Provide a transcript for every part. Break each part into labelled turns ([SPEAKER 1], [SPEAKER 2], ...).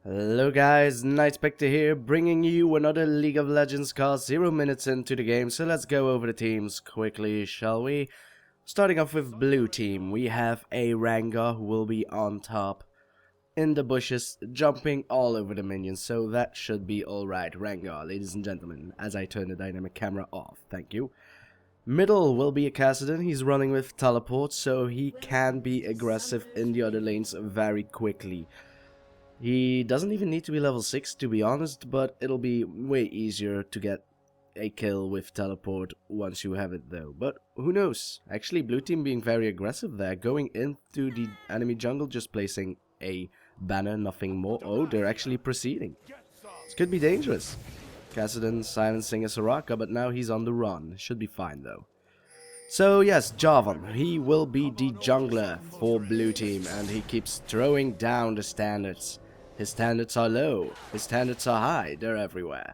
[SPEAKER 1] Hello guys, Nightspectre here, bringing you another League of Legends cast 0 minutes into the game, so let's go over the teams quickly, shall we? Starting off with blue team, we have a Rengar who will be on top, in the bushes, jumping all over the minions, so that should be alright. Rengar, ladies and gentlemen, as I turn the dynamic camera off, thank you. Middle will be a Kassadin. He's running with teleport, so he can be aggressive in the other lanes very quickly. He doesn't even need to be level 6 to be honest, but it'll be way easier to get a kill with teleport once you have it though. But who knows? Actually, blue team being very aggressive there, going into the enemy jungle, just placing a banner, nothing more. Oh, they're actually proceeding. This could be dangerous. Kassadin silencing a Soraka, but now he's on the run. Should be fine though. So yes, Jarvan, he will be the jungler for blue team, and he keeps throwing down the standards. His standards are low, his standards are high, they're everywhere.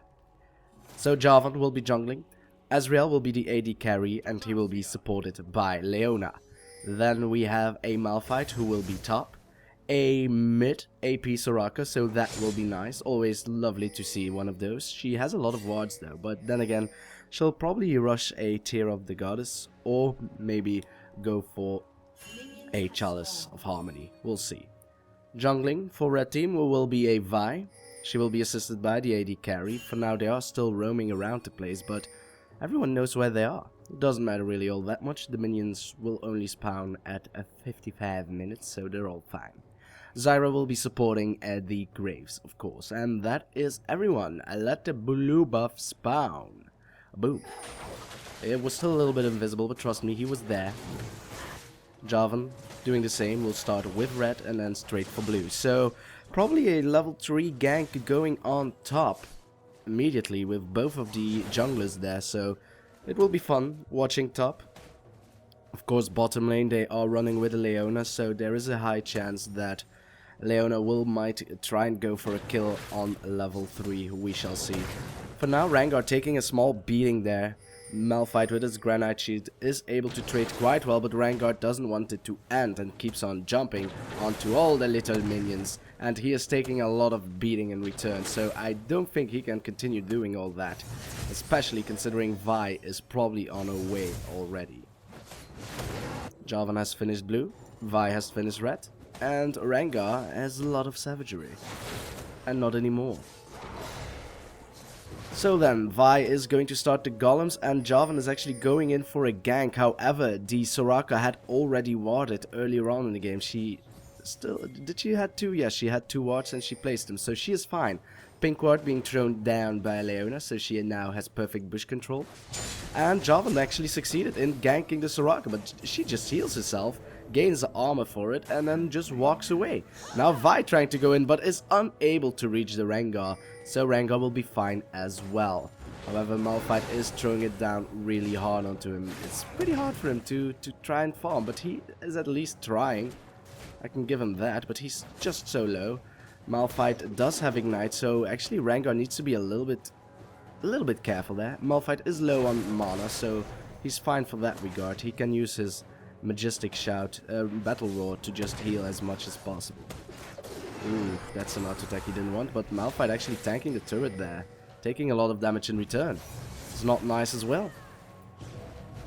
[SPEAKER 1] So Jarvan will be jungling, Ezreal will be the AD carry, and he will be supported by Leona. Then we have a Malphite who will be top, a mid AP Soraka, so that will be nice. Always lovely to see one of those. She has a lot of wards though, but then again, she'll probably rush a Tear of the Goddess, or maybe go for a Chalice of Harmony. We'll see. Jungling for red team will be a Vi. She will be assisted by the AD carry. For now they are still roaming around the place, but everyone knows where they are. It doesn't matter really all that much. The minions will only spawn at 55 minutes, so they're all fine. Zyra will be supporting the Graves, of course, and that is everyone. I let the blue buff spawn. Boom. It was still a little bit invisible, but trust me, he was there. Jarvan doing the same. We'll start with red and then straight for blue. So probably a level 3 gank going on top immediately with both of the junglers there, so it will be fun watching top. Of course, bottom lane they are running with a Leona, so there is a high chance that Leona might try and go for a kill on level 3, we shall see. For now, Rengar taking a small beating there. Malphite with his granite shield is able to trade quite well, but Rengar doesn't want it to end and keeps on jumping onto all the little minions. And he is taking a lot of beating in return, so I don't think he can continue doing all that. Especially considering Vi is probably on her way already. Jarvan has finished blue, Vi has finished red, and Rengar has a lot of savagery. And not anymore. So then, Vi is going to start the golems, and Jarvan is actually going in for a gank. However, the Soraka had already warded earlier on in the game. She still... Did she had two? Yes, she had 2 wards and she placed them, so she is fine. Pink ward being thrown down by Leona, so she now has perfect bush control. And Jarvan actually succeeded in ganking the Soraka, but she just heals herself, gains armor for it, and then just walks away. Now Vi trying to go in, but is unable to reach the Rengar, so Rengar will be fine as well. However, Malphite is throwing it down really hard onto him. It's pretty hard for him to try and farm, but he is at least trying. I can give him that, but he's just so low. Malphite does have Ignite, so actually Rengar needs to be a little bit careful there. Malphite is low on mana, so he's fine for that regard. He can use his Majestic Shout, Battle Roar, to just heal as much as possible. Ooh, that's an auto attack he didn't want, but Malphite actually tanking the turret there, taking a lot of damage in return. It's not nice as well.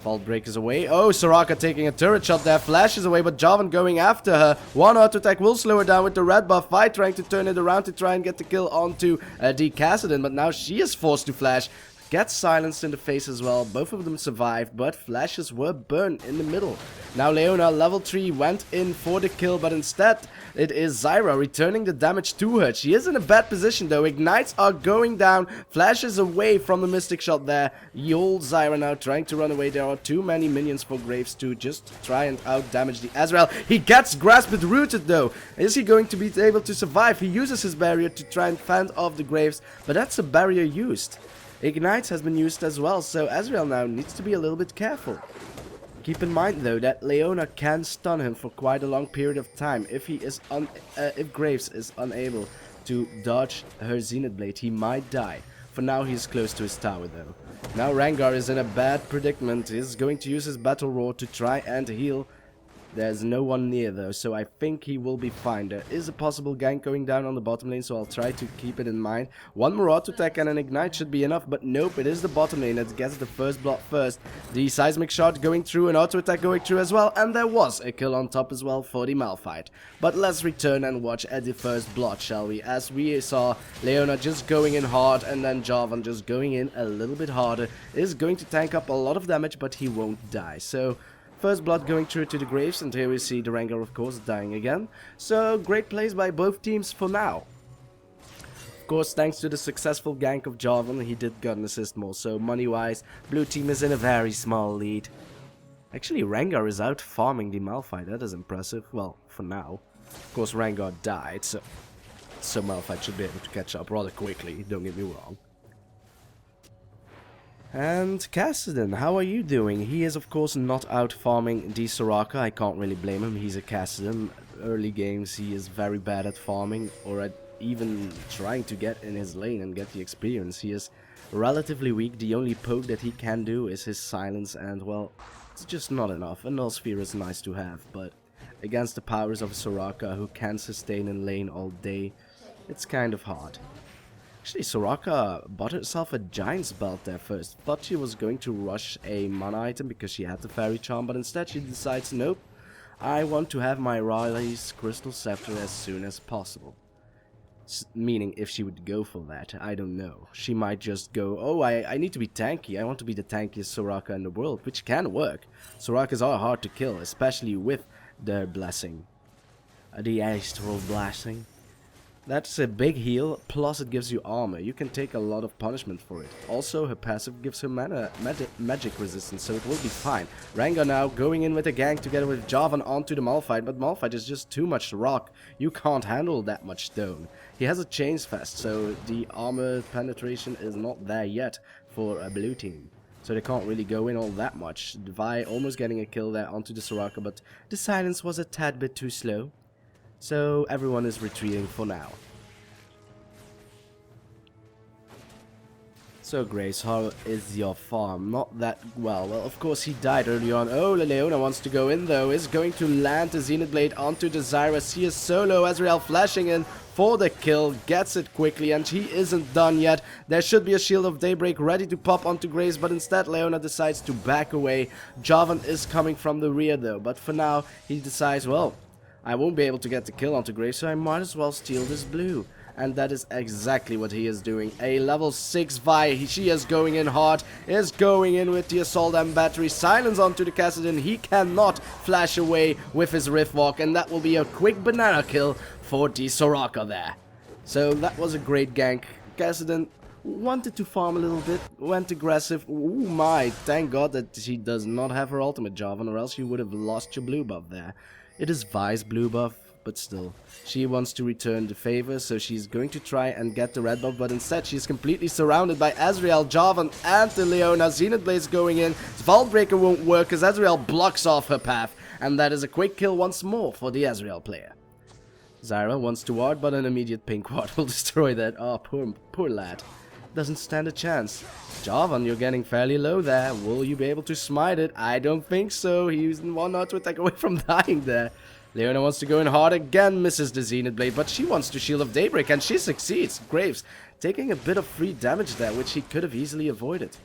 [SPEAKER 1] Vault Break is away. Oh, Soraka taking a turret shot there, flashes away, but Jarvan going after her. One auto attack will slow her down with the red buff. Vi trying to turn it around to try and get the kill onto the Kassadin, but now she is forced to flash. Gets silenced in the face as well. Both of them survived, but flashes were burned in the middle. Now Leona, level 3, went in for the kill, but instead it is Zyra returning the damage to her. She is in a bad position though. Ignites are going down. Flashes away from the Mystic Shot there. Old Zyra now trying to run away. There are too many minions for Graves to just try and out-damage the Ezreal. He gets grasped rooted though. Is he going to be able to survive? He uses his barrier to try and fend off the Graves, but that's a barrier used. Ignite has been used as well, so Ezreal now needs to be a little bit careful. Keep in mind though that Leona can stun him for quite a long period of time. If Graves is unable to dodge her Zenith Blade, he might die. For now he is close to his tower though. Now Rengar is in a bad predicament. He is going to use his Battle Roar to try and heal There's no one near though, so I think he will be fine. There is a possible gank going down on the bottom lane, so I'll try to keep it in mind. One more auto attack and an ignite should be enough, but nope, it is the bottom lane that gets the first blood first. The seismic shot going through, an auto attack going through as well, and there was a kill on top as well for the Malphite. But let's return and watch at the first blood, shall we? As we saw Leona just going in hard, and then Jarvan just going in a little bit harder. Is going to tank up a lot of damage, but he won't die. So first blood going through to the graves, and here we see the Rengar, of course, dying again. So great plays by both teams for now. Of course, thanks to the successful gank of Jarvan, he did get an assist more. So money-wise, blue team is in a very small lead. Actually, Rengar is out farming the Malphite. That is impressive. Well, for now. Of course, Rengar died, so Malphite should be able to catch up rather quickly. Don't get me wrong. And Kassadin, how are you doing? He is of course not out farming the Soraka. I can't really blame him. He's a Kassadin. Early games he is very bad at farming, or at even trying to get in his lane and get the experience. He is relatively weak. The only poke that he can do is his silence, and well, it's just not enough. A null sphere is nice to have, but against the powers of Soraka, who can sustain in lane all day, it's kind of hard. Actually, Soraka bought herself a Giant's Belt there first. Thought she was going to rush a mana item because she had the Fairy Charm, but instead she decides, nope, I want to have my Riley's Crystal Scepter as soon as possible. Meaning, if she would go for that, I don't know. She might just go, oh, I need to be tanky. I want to be the tankiest Soraka in the world, which can work. Sorakas are hard to kill, especially with their blessing. The Astral Blessing. That's a big heal, plus it gives you armor. You can take a lot of punishment for it. Also, her passive gives her magic resistance, so it will be fine. Rengar now going in with a gank together with Jarvan onto the Malphite, but Malphite is just too much rock. You can't handle that much stone. He has a Chains Fest, so the armor penetration is not there yet for a blue team. So they can't really go in all that much. Vi almost getting a kill there onto the Soraka, but the silence was a tad bit too slow. So everyone is retreating for now. So Grace, how is your farm? Not that well. Well, of course he died early on. Oh, Leona wants to go in though. Is going to land the Zenith Blade onto the Zyra. She is solo. Ezreal flashing in for the kill. Gets it quickly, and he isn't done yet. There should be a Shield of Daybreak ready to pop onto Grace, but instead Leona decides to back away. Jarvan is coming from the rear though, but for now he decides, well, I won't be able to get the kill onto Grace, so I might as well steal this blue. And that is exactly what he is doing. A level 6 Vi, she is going in hard, is going in with the Assault and Battery. Silence onto the Kassadin. He cannot flash away with his Rift Walk, and that will be a quick banana kill for the Soraka there. So that was a great gank. Kassadin wanted to farm a little bit, went aggressive. Ooh my, thank God that she does not have her ultimate, Jarvan, or else you would have lost your blue buff there. It is Vi's blue buff, but still. She wants to return the favor, so she's going to try and get the red buff, but instead she's completely surrounded by Ezreal, Jarvan, and the Leona. Zenith Blade's going in. Vault Breaker won't work because Ezreal blocks off her path, and that is a quick kill once more for the Ezreal player. Zyra wants to ward, but an immediate pink ward will destroy that. Oh, poor lad. Doesn't stand a chance. Jarvan, you're getting fairly low there. Will you be able to smite it? I don't think so. He's one auto attack away from dying there. Leona wants to go in hard again, misses the Zenith Blade, but she wants to Shield of Daybreak, and she succeeds. Graves taking a bit of free damage there, which he could have easily avoided.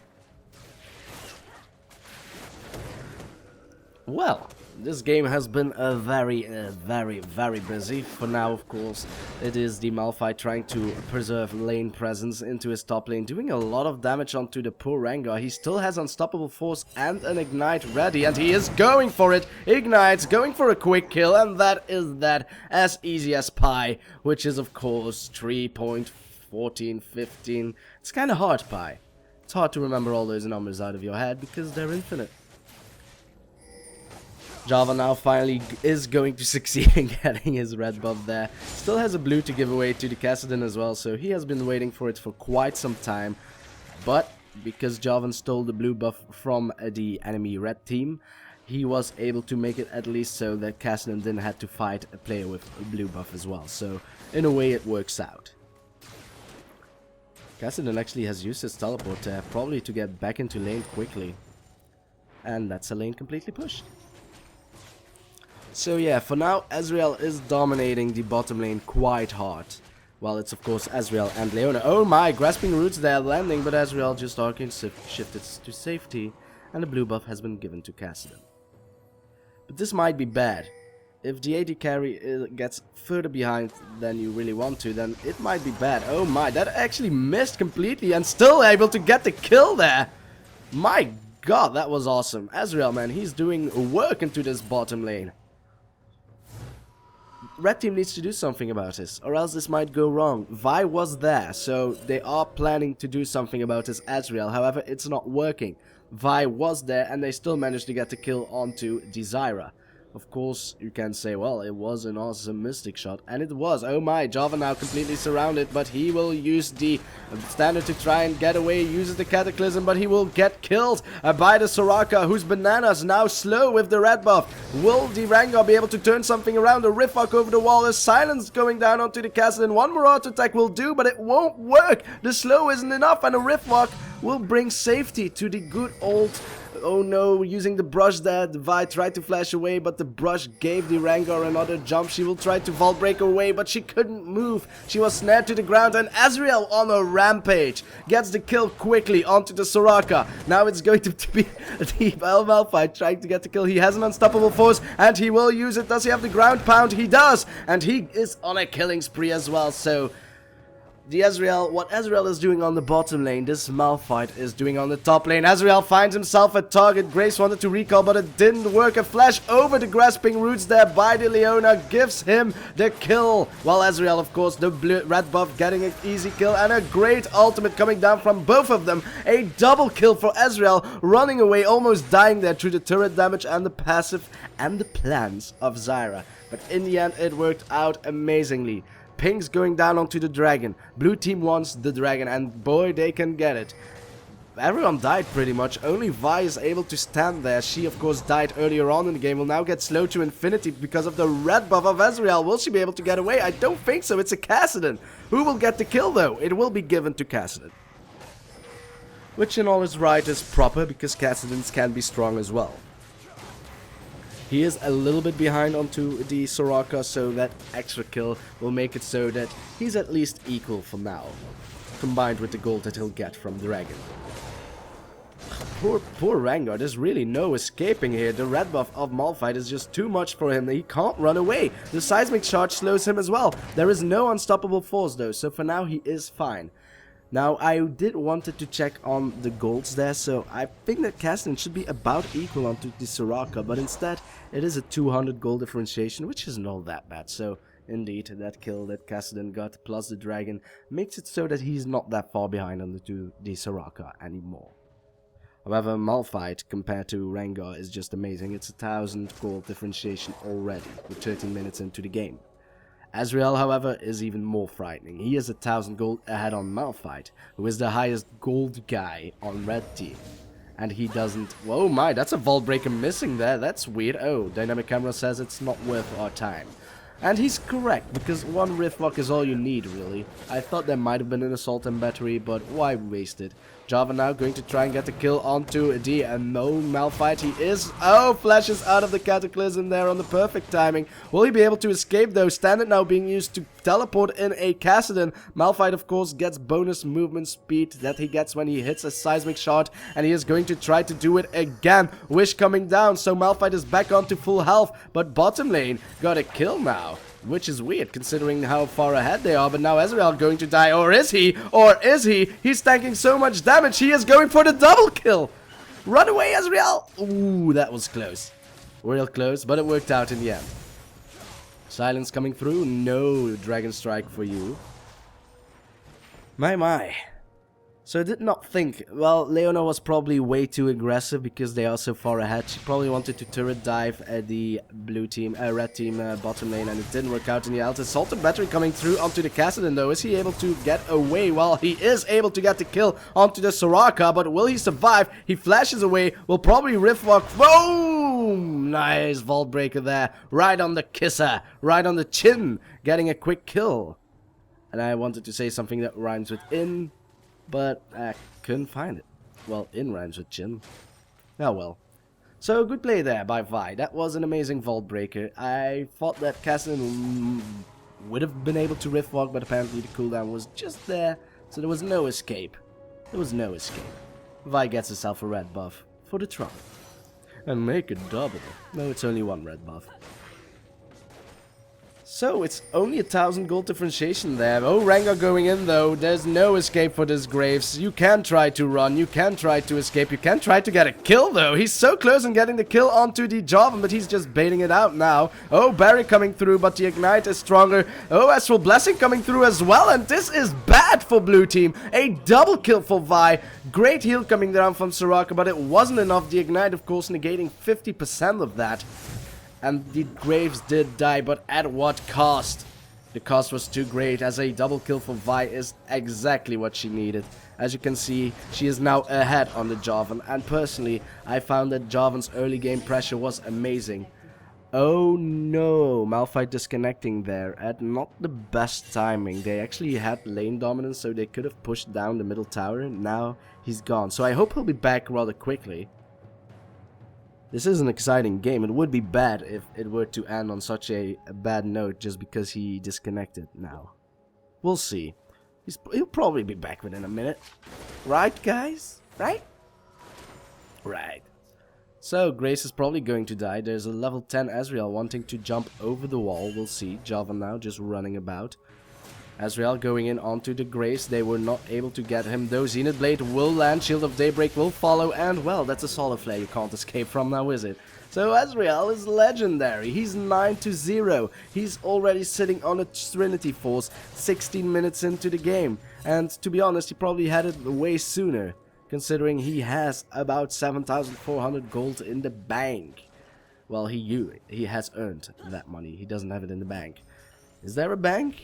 [SPEAKER 1] Well, this game has been very busy. For now, of course, it is the Malphite trying to preserve lane presence into his top lane, doing a lot of damage onto the poor Rengar. He still has Unstoppable Force and an Ignite ready, and he is going for it. Ignites, going for a quick kill, and that is that, as easy as pie, which is, of course, 3.1415. It's kind of hard, pie. It's hard to remember all those numbers out of your head because they're infinite. Jarvan now finally is going to succeed in getting his red buff there. Still has a blue to give away to the Kassadin as well, so he has been waiting for it for quite some time. But because Jarvan stole the blue buff from the enemy red team, he was able to make it at least so that Kassadin didn't have to fight a player with a blue buff as well. So in a way it works out. Kassadin actually has used his teleport there, probably to get back into lane quickly. And that's a lane completely pushed. So yeah, for now, Ezreal is dominating the bottom lane quite hard. Well, it's of course Ezreal and Leona. Oh my, grasping roots there landing, but Ezreal just arcane shifted to safety, and the blue buff has been given to Kassadin. But this might be bad. If the AD carry gets further behind than you really want to, then it might be bad. Oh my, that actually missed completely and still able to get the kill there. My god, that was awesome. Ezreal, man, he's doing work into this bottom lane. Red team needs to do something about this, or else this might go wrong. Vi was there, so they are planning to do something about this Ezreal. However, it's not working. Vi was there, and they still managed to get the kill onto the Zyra. Of course, you can say, well, it was an awesome Mystic shot, and it was. Oh my, Jarvan now completely surrounded, but he will use the standard to try and get away, uses the Cataclysm, but he will get killed by the Soraka, whose bananas now slow with the red buff. Will the Rengar be able to turn something around? A Riftwalk over the wall, there's silence going down onto the Kassadin. One more auto attack will do, but it won't work. The slow isn't enough, and a Riftwalk will bring safety to the good old... Oh no, using the brush there, the Vi tried to flash away, but the brush gave the Rengar another jump. She will try to vault break away, but she couldn't move. She was snared to the ground, and Ezreal on a rampage gets the kill quickly onto the Soraka. Now it's going to be the Malphite trying to get the kill. He has an unstoppable force, and he will use it. Does he have the ground pound? He does, and he is on a killing spree as well, so... what Ezreal is doing on the bottom lane, this Malphite is doing on the top lane. Ezreal finds himself a target. Grace wanted to recall, but it didn't work. A flash over the grasping roots there by the Leona gives him the kill. While Ezreal, of course, the red buff getting an easy kill and a great ultimate coming down from both of them. A double kill for Ezreal, running away, almost dying there through the turret damage and the passive and the plans of Zyra. But in the end, it worked out amazingly. Ping's going down onto the dragon. Blue team wants the dragon, and boy, they can get it. Everyone died pretty much. Only Vi is able to stand there. She, of course, died earlier on in the game. Will now get slowed to infinity because of the red buff of Ezreal. Will she be able to get away? I don't think so. It's a Kassadin. Who will get the kill, though? It will be given to Kassadin. Which in all is right is proper, because Kassadins can be strong as well. He is a little bit behind onto the Soraka, so that extra kill will make it so that he's at least equal for now, combined with the gold that he'll get from the dragon. Poor Rengar, there's really no escaping here. The red buff of Malphite is just too much for him. He can't run away. The seismic charge slows him as well. There is no unstoppable force though, so for now he is fine. Now, I did wanted to check on the golds there, so I think that Kassadin should be about equal onto the Soraka, but instead, it is a 200 gold differentiation, which isn't all that bad. So, indeed, that kill that Kassadin got, plus the dragon, makes it so that he's not that far behind on the Soraka anymore. However, Malphite, compared to Rengar, is just amazing. It's 1000 gold differentiation already, with 13 minutes into the game. Ezreal, however, is even more frightening. He is 1000 gold ahead on Malphite, who is the highest gold guy on red team. And he doesn't... Oh my, that's a vault breaker missing there. That's weird. Oh, dynamic camera says it's not worth our time. And he's correct, because one Riftwalk is all you need, really. I thought there might have been an assault and battery, but why waste it? Jarvan now going to try and get the kill onto the Malphite. He is... Oh, flashes out of the Cataclysm there on the perfect timing. Will he be able to escape though? Standard now being used to teleport in a Kassadin. Malphite, of course, gets bonus movement speed that he gets when he hits a seismic shard. And he is going to try to do it again. Wish coming down, so Malphite is back onto full health. But bottom lane got a kill now. Which is weird, considering how far ahead they are. But now Ezreal going to die. Or is he? Or is he? He's tanking so much damage. He is going for the double kill. Run away, Ezreal. Ooh, that was close. Real close, but it worked out in the end. Silence coming through. No Dragon Strike for you. My. So I did not think, well, Leona was probably way too aggressive because they are so far ahead. She probably wanted to turret dive at the red team bottom lane, and it didn't work out in the end. Assault and battery coming through onto the Kassadin though. Is he able to get away? Well, he is able to get the kill onto the Soraka, but will he survive? He flashes away, will probably Riftwalk. Boom! Nice vault breaker there. Right on the kisser, right on the chin, getting a quick kill. And I wanted to say something that rhymes with in, but I couldn't find it. Well, in rhymes with chin. Oh well. So good play there by Vi. That was an amazing vault breaker. I thought that Kassadin would have been able to rift walk, but apparently the cooldown was just there, so there was no escape. There was no escape. Vi gets herself a red buff for the trouble. And make it double. No, it's only one red buff. So, it's only 1,000 gold differentiation there. Oh, Rengar going in though. There's no escape for this Graves. You can try to run, you can try to escape, you can try to get a kill though. He's so close on getting the kill onto the Jarvan, but he's just baiting it out now. Oh, Barry coming through, but the Ignite is stronger. Oh, Ezreal Blessing coming through as well, and this is bad for blue team. A double kill for Vi. Great heal coming down from Soraka, but it wasn't enough. The Ignite, of course, negating 50% of that. And the Graves did die, but at what cost? The cost was too great, as a double kill for Vi is exactly what she needed. As you can see, she is now ahead on the Jarvan, and personally, I found that Jarvan's early game pressure was amazing. Oh no, Malphite disconnecting there at not the best timing. They actually had lane dominance, so they could have pushed down the middle tower. Now he's gone, so I hope he'll be back rather quickly. This is an exciting game. It would be bad if it were to end on such a bad note just because he disconnected now. We'll see. He'll probably be back within a minute. Right, guys? Right? Right. So, Grace is probably going to die. There's a level 10 Ezreal wanting to jump over the wall. We'll see. Jarvan now just running about. Ezreal going in onto the Grace. They were not able to get him though. Zenith Blade will land. Shield of Daybreak will follow. And well, that's a Solar Flare you can't escape from now, is it? So Ezreal is legendary. He's 9-0. He's already sitting on a Trinity Force 16 minutes into the game. And to be honest, he probably had it way sooner, considering he has about 7,400 gold in the bank. Well, he has earned that money. He doesn't have it in the bank. Is there a bank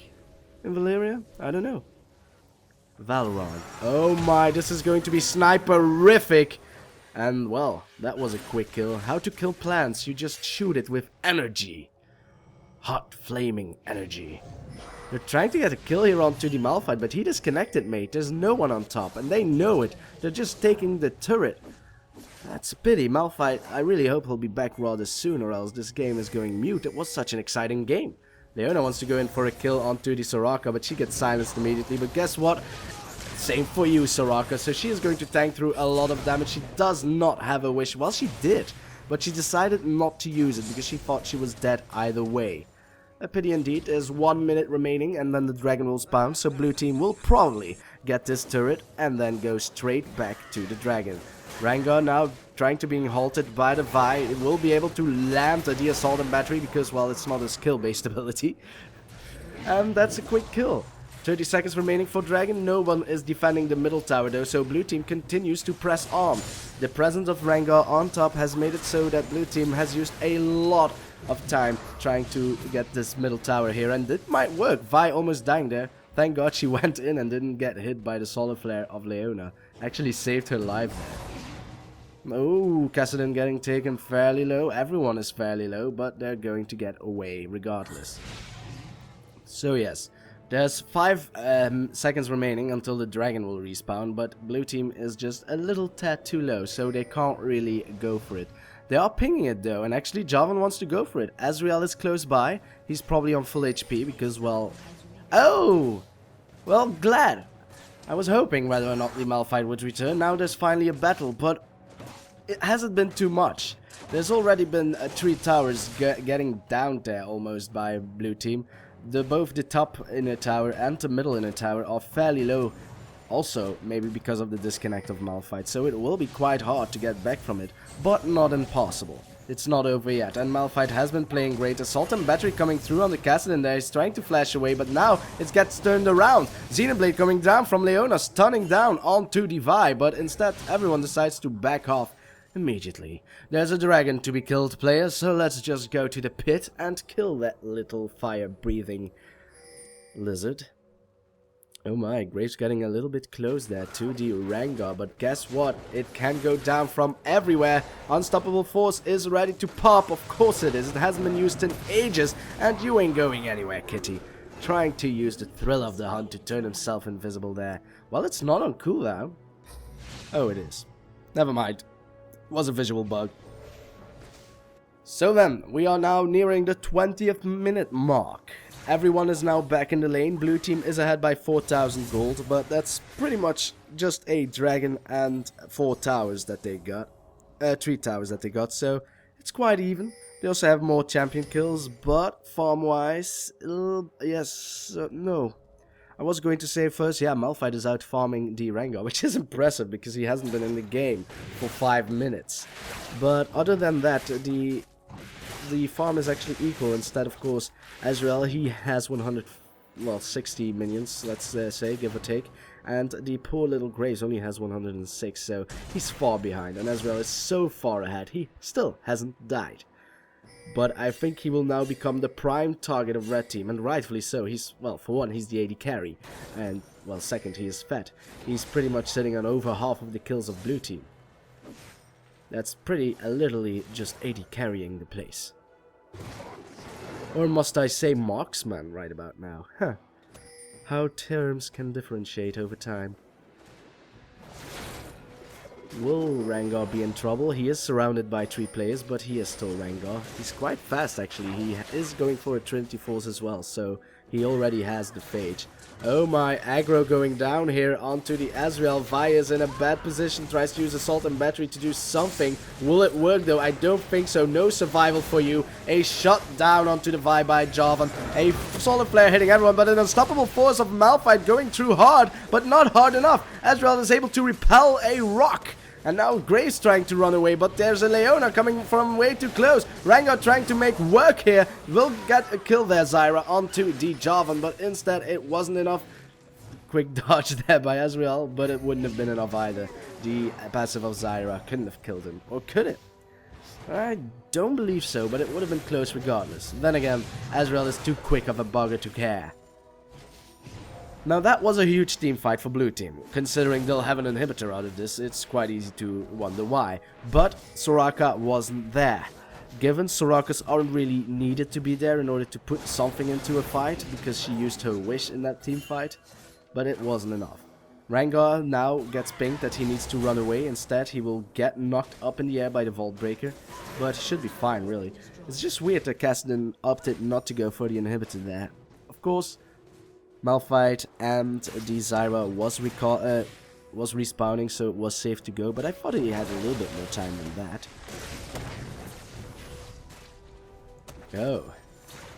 [SPEAKER 1] in Valeria? I don't know. Valorant. Oh my, this is going to be sniperific. And well, that was a quick kill. How to kill plants? You just shoot it with energy. Hot, flaming energy. They're trying to get a kill here onto the Malphite, but he disconnected, mate. There's no one on top, and they know it. They're just taking the turret. That's a pity. Malphite, I really hope he'll be back rather soon, or else this game is going mute. It was such an exciting game. Leona wants to go in for a kill onto the Soraka, but she gets silenced immediately. But guess what? Same for you, Soraka. So she is going to tank through a lot of damage. She does not have a wish. Well, she did, but she decided not to use it because she thought she was dead either way. A pity indeed. There's 1 minute remaining and then the dragon will spawn. So blue team will probably get this turret and then go straight back to the dragon. Rengar now trying to being halted by the Vi. It will be able to land the assault and battery because, well, it's not a skill-based ability. And that's a quick kill. 30 seconds remaining for Dragon. No one is defending the middle tower though, so blue team continues to press on. The presence of Rengar on top has made it so that blue team has used a lot of time trying to get this middle tower here, and it might work. Vi almost dying there. Thank God she went in and didn't get hit by the solar flare of Leona. Actually saved her life there. Oh, Kassadin getting taken fairly low. Everyone is fairly low, but they're going to get away regardless. So yes, there's 5 seconds remaining until the dragon will respawn, but blue team is just a little tad too low, so they can't really go for it. They are pinging it though, and actually Jarvan wants to go for it. Ezreal is close by. He's probably on full HP because, well... Oh! Well, glad. I was hoping whether or not the Malphite would return. Now there's finally a battle, but it hasn't been too much. There's already been 3 towers getting down there almost by blue team. Both the top inner tower and the middle inner tower are fairly low. Also, maybe because of the disconnect of Malphite. So it will be quite hard to get back from it, but not impossible. It's not over yet, and Malphite has been playing great. Assault and battery coming through on the Kassadin there. He's trying to flash away, but now it gets turned around. Xenoblade coming down from Leona, stunning down onto the Vi, but instead everyone decides to back off immediately. There's a dragon to be killed, players, so let's just go to the pit and kill that little fire-breathing lizard. Oh my, Graves getting a little bit close there to the Rengar, but guess what? It can go down from everywhere. Unstoppable Force is ready to pop. Of course it is. It hasn't been used in ages, and you ain't going anywhere, kitty. Trying to use the thrill of the hunt to turn himself invisible there. Well, it's not on cooldown. Oh, it is. Never mind. It was a visual bug. So then, we are now nearing the 20th minute mark. Everyone is now back in the lane. Blue team is ahead by 4,000 gold, but that's pretty much just a dragon and 4 towers that they got. 3 towers that they got, so it's quite even. They also have more champion kills, but farm-wise, yes, no. I was going to say first, yeah, Malphite is out farming the Rengar, which is impressive because he hasn't been in the game for 5 minutes. But other than that, the farm is actually equal. Instead, of course, Ezreal, he has 60 minions, let's say, give or take. And the poor little Graves only has 106, so he's far behind. And Ezreal is so far ahead, he still hasn't died. But I think he will now become the prime target of red team, and rightfully so. He's, well, for one, he's the AD carry. And, well, second, he is fat. He's pretty much sitting on over half of the kills of blue team. That's pretty literally just AD carrying the place. Or must I say marksman right about now? Huh. How terms can differentiate over time. Will Rengar be in trouble? He is surrounded by 3 players, but he is still Rengar. He's quite fast actually. He is going for a Trinity Force as well, so he already has the Phage. Oh my, aggro going down here onto the Ezreal. Vi is in a bad position, tries to use Assault and Battery to do something. Will it work though? I don't think so. No survival for you. A shot down onto the Vi by Jarvan. A Solar Flare hitting everyone, but an unstoppable force of Malphite going through hard, but not hard enough. Ezreal is able to repel a rock. And now Graves trying to run away, but there's a Leona coming from way too close. Rengar trying to make work here. Will get a kill there, Zyra, onto the Jarvan, but instead it wasn't enough. Quick dodge there by Ezreal, but it wouldn't have been enough either. The passive of Zyra couldn't have killed him. Or could it? I don't believe so, but it would have been close regardless. Then again, Ezreal is too quick of a bugger to care. Now that was a huge team fight for blue team. Considering they'll have an inhibitor out of this, it's quite easy to wonder why. But Soraka wasn't there. Given Sorakas aren't really needed to be there in order to put something into a fight, because she used her wish in that team fight, but it wasn't enough. Rengar now gets pinged that he needs to run away. Instead, he will get knocked up in the air by the Vault Breaker, but he should be fine really. It's just weird that Kassadin opted not to go for the inhibitor there. Of course, Malphite and the Zyra was respawning, so it was safe to go, but I thought he had a little bit more time than that. Oh,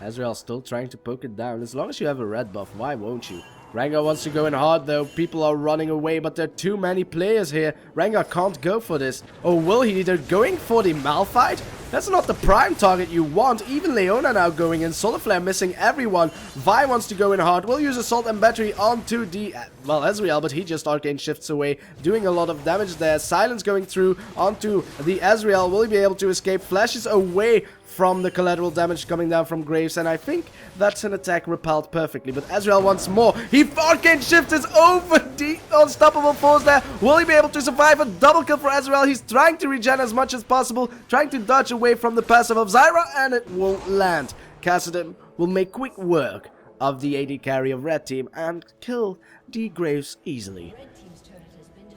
[SPEAKER 1] Ezreal still trying to poke it down. As long as you have a red buff, why won't you? Rengar wants to go in hard though. People are running away, but there are too many players here. Rengar can't go for this. Or will he? They're going for the Malphite? That's not the prime target you want. Even Leona now going in. Solar Flare missing everyone. Vi wants to go in hard. Will use Assault and Battery onto the, well, Ezreal, but he just Arcane Shifts away, doing a lot of damage there. Silence going through onto the Ezreal. Will he be able to escape? Flashes away from the collateral damage coming down from Graves, and I think that's an attack repelled perfectly. But Ezreal once more, he Arcane Shifts over the unstoppable force there. Will he be able to survive? A double kill for Ezreal. He's trying to regen as much as possible, trying to dodge away from the passive of Zyra, and it won't land. Kassadin will make quick work of the AD carry of red team and kill the Graves easily.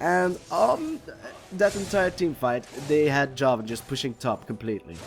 [SPEAKER 1] And on that entire team fight, they had Jarvan just pushing top completely.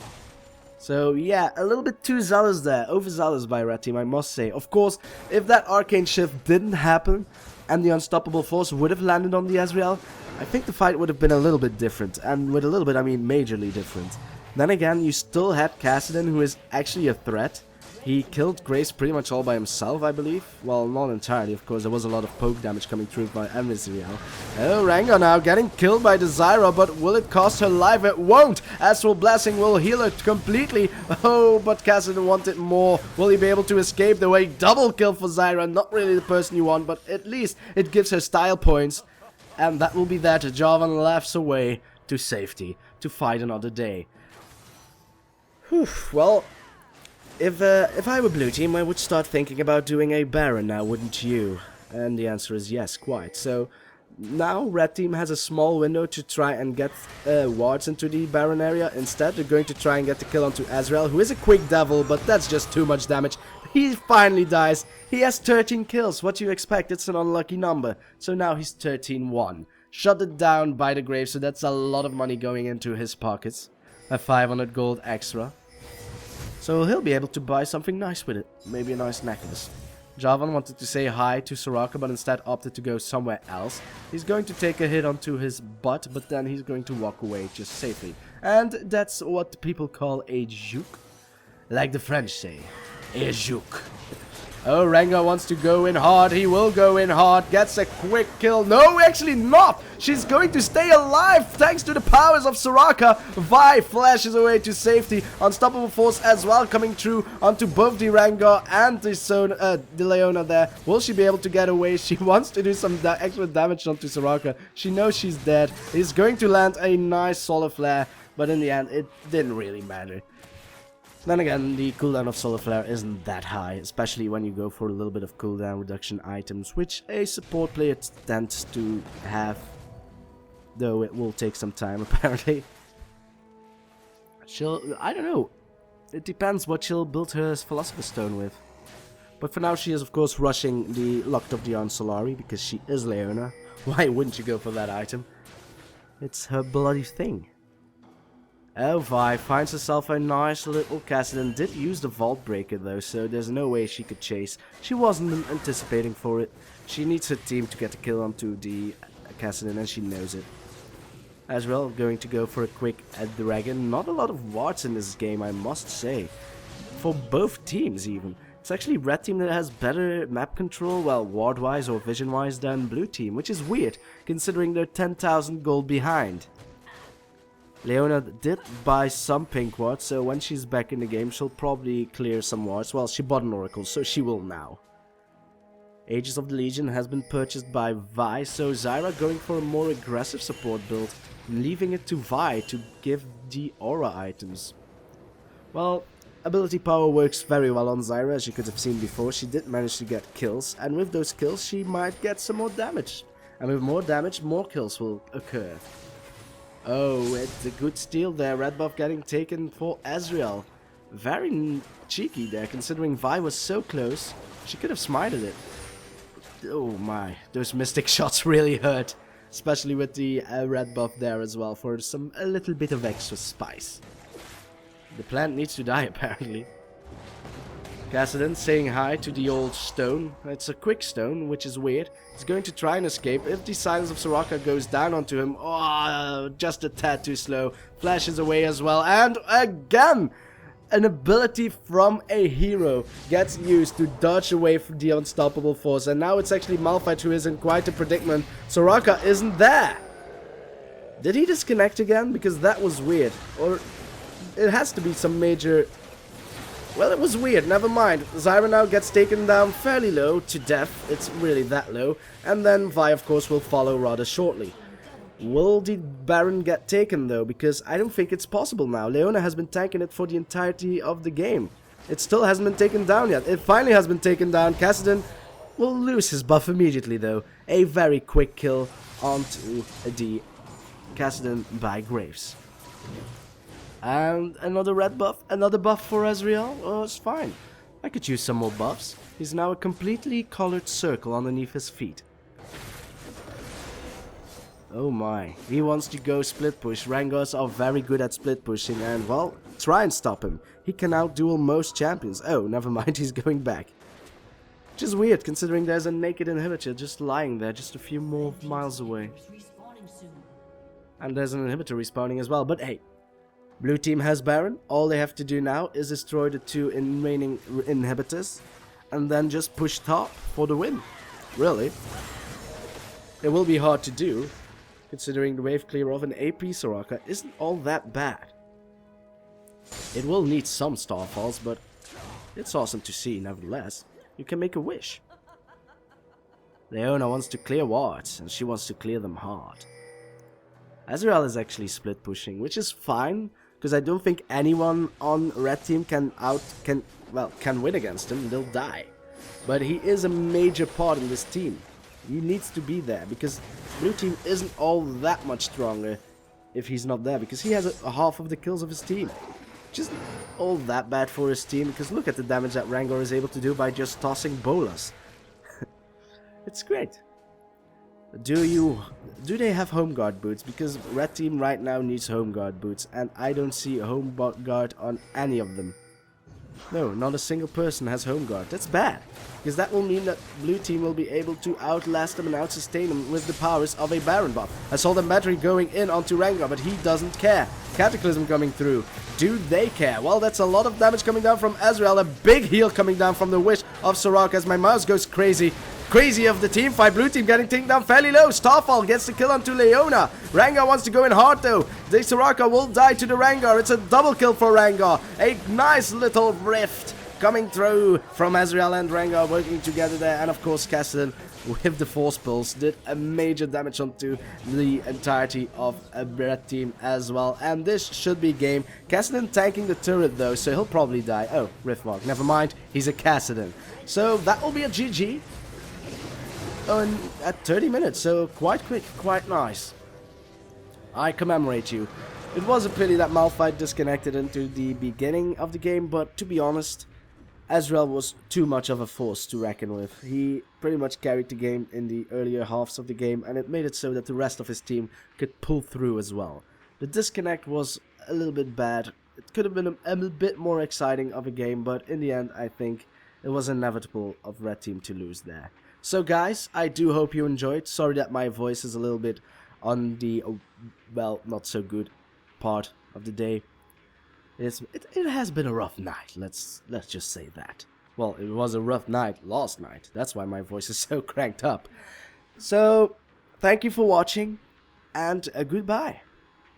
[SPEAKER 1] So yeah, a little bit too zealous there, overzealous by red team, I must say. Of course, if that Arcane Shift didn't happen and the Unstoppable Force would have landed on the Ezreal, I think the fight would have been a little bit different. And with a little bit, I mean majorly different. Then again, you still had Kassadin, who is actually a threat. He killed Grace pretty much all by himself, I believe. Well, not entirely, of course. There was a lot of poke damage coming through by Ezreal. Oh, Rengar now getting killed by the Zyra, but will it cost her life? It won't! Astral Blessing will heal her completely. Oh, but Kassadin wanted more. Will he be able to escape the way? Double kill for Zyra. Not really the person you want, but at least it gives her style points. And that will be that. Jarvan laughs away to safety to fight another day. Whew, well, if I were blue team, I would start thinking about doing a Baron now, wouldn't you? And the answer is yes, quite. So now red team has a small window to try and get wards into the Baron area. Instead, they're going to try and get the kill onto Ezreal, who is a quick devil, but that's just too much damage. He finally dies. He has 13 kills. What do you expect? It's an unlucky number. So now he's 13-1. Shut it down by the grave, so that's a lot of money going into his pockets. a 500 gold extra. So he'll be able to buy something nice with it. Maybe a nice necklace. Jarvan wanted to say hi to Soraka, but instead opted to go somewhere else. He's going to take a hit onto his butt, but then he's going to walk away just safely. And that's what people call a juke. Like the French say, a juke. Oh, Rengar wants to go in hard. He will go in hard. Gets a quick kill. No, actually not. She's going to stay alive thanks to the powers of Soraka. Vi flashes away to safety. Unstoppable force as well coming through onto both the Rengar and the Leona there. Will she be able to get away? She wants to do some extra damage onto Soraka. She knows she's dead. He's going to land a nice solar flare, but in the end it didn't really matter. Then again, the cooldown of Solar Flare isn't that high, especially when you go for a little bit of cooldown reduction items, which a support player tends to have, though it will take some time apparently. I don't know, it depends what she'll build her Philosopher's Stone with. But for now she is of course rushing the Locked of the Arm Solari, because she is Leona. Why wouldn't you go for that item? It's her bloody thing. Oh, Vi finds herself a nice little Kassadin. Did use the Vault Breaker though, so there's no way she could chase. She wasn't anticipating for it. She needs her team to get a kill onto the Kassadin, and she knows it. Ezreal going to go for a quick dragon. Not a lot of wards in this game, I must say. For both teams even. It's actually red team that has better map control, well, ward-wise or vision-wise, than blue team, which is weird, considering they're 10,000 gold behind. Leona did buy some pink wards, so when she's back in the game, she'll probably clear some wards. Well, she bought an Oracle, so she will now. Aegis of the Legion has been purchased by Vi, so Zyra going for a more aggressive support build, leaving it to Vi to give the aura items. Well, ability power works very well on Zyra, as you could have seen before. She did manage to get kills, and with those kills she might get some more damage. And with more damage, more kills will occur. Oh, it's a good steal there. Red buff getting taken for Ezreal. Very cheeky there, considering Vi was so close. She could have smited it. Oh my, those mystic shots really hurt. Especially with the red buff there as well, for a little bit of extra spice. The plant needs to die apparently. Kassadin saying hi to the old stone. It's a quick stone, which is weird. He's going to try and escape. If the silence of Soraka goes down onto him, oh, just a tad too slow. Flashes away as well, and again! An ability from a hero gets used to dodge away from the unstoppable force, and now it's actually Malphite who is in quite a predicament. Soraka isn't there! Did he disconnect again? Because that was weird. Or it has to be some major... Well, it was weird, never mind. Zyra now gets taken down fairly low, to death. It's really that low. And then Vi, of course, will follow rather shortly. Will the Baron get taken, though? Because I don't think it's possible now. Leona has been tanking it for the entirety of the game. It still hasn't been taken down yet. It finally has been taken down. Kassadin will lose his buff immediately, though. A very quick kill onto the Kassadin by Graves. And another red buff, another buff for Ezreal. Oh, it's fine. I could use some more buffs. He's now a completely colored circle underneath his feet. Oh my, he wants to go split push. Rengars are very good at split pushing, and well, try and stop him. He can outduel most champions. Oh, never mind, he's going back. Which is weird, considering there's a naked inhibitor just lying there, just a few more miles away. And there's an inhibitor respawning as well, but hey. Blue team has Baron. All they have to do now is destroy the two remaining inhibitors and then just push top for the win. Really. It will be hard to do, considering the wave clear of an AP Soraka isn't all that bad. It will need some starfalls, but it's awesome to see nevertheless. You can make a wish. Leona wants to clear wards, and she wants to clear them hard. Ezreal is actually split pushing, which is fine. Because I don't think anyone on red team can win against him. They'll die. But he is a major part in this team. He needs to be there, because blue team isn't all that much stronger if he's not there, because he has a half of the kills of his team. Which isn't all that bad for his team, because look at the damage that Rengar is able to do by just tossing bolas. It's great. Do they have home guard boots? Because red team right now needs home guard boots, and I don't see a home guard on any of them. No, not a single person has home guard. That's bad, because that will mean that blue team will be able to outlast them and outsustain them with the powers of a Baron buff. I saw the battery going in onto Rengar, but he doesn't care. Cataclysm coming through. Do they care? Well, that's a lot of damage coming down from Ezreal. A big heal coming down from the Wish of Soraka as my mouse goes crazy. Crazy of the team fight. Blue team getting taken down fairly low. Starfall gets the kill onto Leona. Rengar wants to go in hard though. The Soraka will die to the Rengar. It's a double kill for Rengar. A nice little rift coming through from Ezreal and Rengar working together there. And of course Kassadin with the Force Pulse did a major damage onto the entirety of a red team as well. And this should be game. Kassadin tanking the turret though, so he'll probably die. Oh, Riftmark. Never mind. He's a Kassadin. So that will be a GG. At 30 minutes, so quite quick, quite nice. I commemorate you. It was a pity that Malphite disconnected into the beginning of the game, but to be honest, Ezreal was too much of a force to reckon with. He pretty much carried the game in the earlier halves of the game, and it made it so that the rest of his team could pull through as well. The disconnect was a little bit bad. It could have been a bit more exciting of a game, but in the end, I think it was inevitable of red team to lose there. So guys, I do hope you enjoyed. Sorry that my voice is a little bit on the, well, not so good part of the day. It has been a rough night, let's just say that. Well, it was a rough night last night. That's why my voice is so cranked up. So, thank you for watching, and goodbye.